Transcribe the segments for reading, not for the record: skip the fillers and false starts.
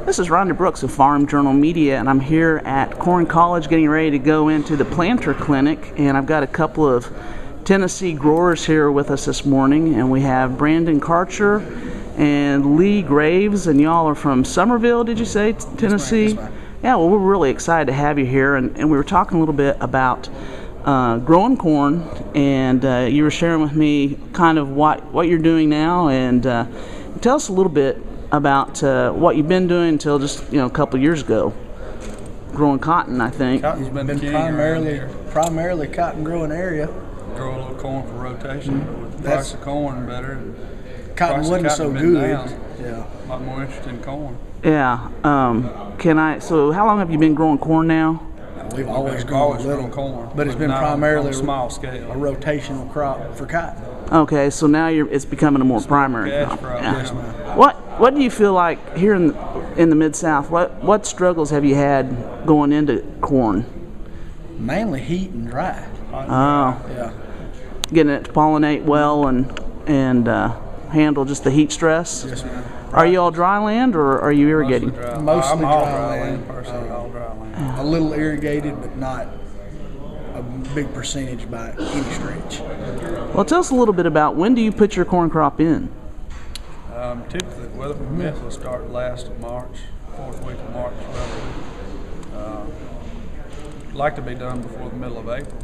This is Rhonda Brooks of Farm Journal Media, and I'm here at Corn College getting ready to go into the planter clinic, and I've got a couple of Tennessee growers here with us this morning, and we have Brandon Karcher and Lee Graves, and y'all are from Somerville, did you say, Tennessee? Yes, ma'am. Yeah, well, we're really excited to have you here, and we were talking a little bit about growing corn, and you were sharing with me kind of what you're doing now, and tell us a little bit about what you've been doing until just a couple of years ago. Growing cotton, I think. Cotton's been primarily cotton growing area. Grow a little corn for rotation. With the price of corn better. Cotton wasn't so good. Yeah. A lot more interested in corn. Yeah. So how long have you been growing corn now? We've always grown corn, but it's been primarily on a small scale, a rotational crop for cotton. Okay, so now it's becoming a more primary crop. Yeah. Yes, ma'am. What do you feel like here in the Mid-South? What struggles have you had going into corn? Mainly heat and dry. Oh, Yeah. getting it to pollinate well and handle just the heat stress. Yes, ma'am. Are you all dry land or are you irrigating? Mostly I'm all dry land. Personally, all dry land. A little irrigated, but not a big percentage by any stretch. Well, tell us a little bit about when do you put your corn crop in? Typically, weather permits, will start last of March, fourth week of March, roughly. Like to be done before the middle of April.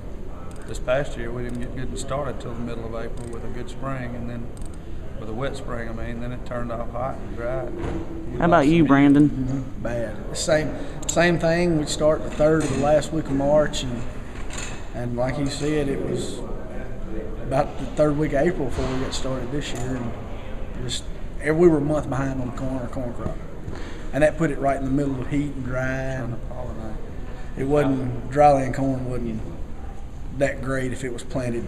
This past year, we didn't get good and started till the middle of April with a good spring, and then with a wet spring, then it turned off hot and dry. How about you, Brandon? Bad. Same thing. We start the third of the last week of March, and like you said, it was about the third week of April before we got started this year, and we were a month behind on our corn crop, and that put it right in the middle of heat and dry. And it wasn't dry land corn wasn't that great if it was planted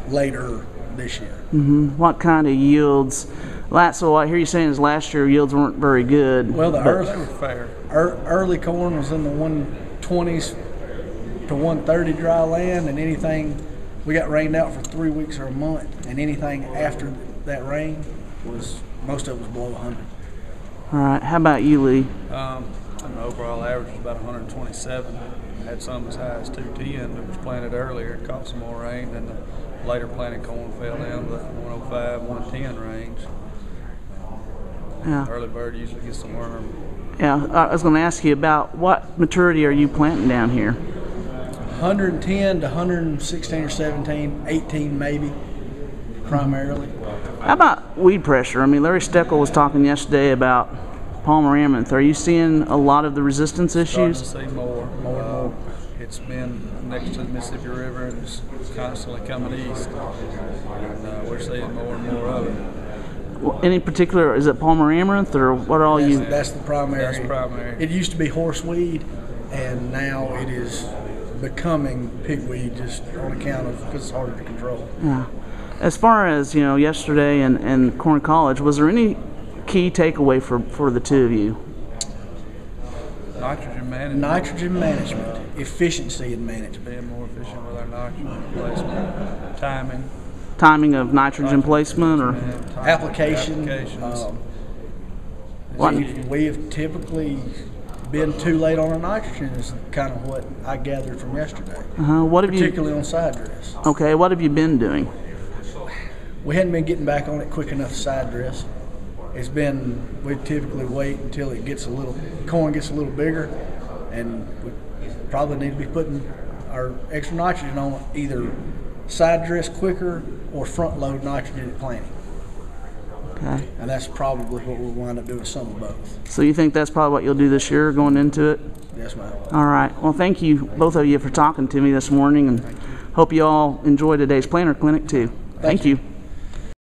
later this year. Mm-hmm. What kind of yields? So I hear you saying is last year yields weren't very good. Well, They were fair. Early corn was in the 120s to 130 dry land, and anything we got rained out for 3 weeks or a month, and anything after that rain was most of it was below 100. All right. How about you, Lee? The overall average was about 127. Had some as high as 210 that was planted earlier. Caught some more rain, and the later planted corn fell down to the 105, 110 range. Yeah. Early bird usually gets some worm. Yeah. I was going to ask you about what maturity are you planting down here? 110 to 116 or 17, 18 maybe, primarily. How about weed pressure? Larry Steckel was talking yesterday about Palmer Amaranth. Are you seeing a lot of the resistance issues? Starting to see more. It's been next to the Mississippi River, and it's constantly coming east. And we're seeing more and more of it. Well, any particular, is it Palmer Amaranth or what are all you? That's the primary. That's primary. It used to be horseweed, and now it is becoming pigweed just on account of because it's harder to control. Yeah. As far as yesterday and Corn College, was there any key takeaway for the two of you? Nitrogen management. Efficiency in management. Being more efficient with our nitrogen placement. Timing of nitrogen placement or Applications. We have typically been too late on our nitrogen is kind of what I gathered from yesterday. Particularly on side dress. Okay, what have you been doing? We hadn't been getting back on it quick enough side dress. We typically wait until corn gets a little bigger, and we probably need to be putting our extra nitrogen on either side dress quicker or front load nitrogen at planting. Okay. And that's probably what we'll wind up doing, some of both. So you think that's probably what you'll do this year going into it? Yes, ma'am. All right. Well, thank you, both of you, for talking to me this morning, and hope you all enjoy today's planter clinic too. Thank you.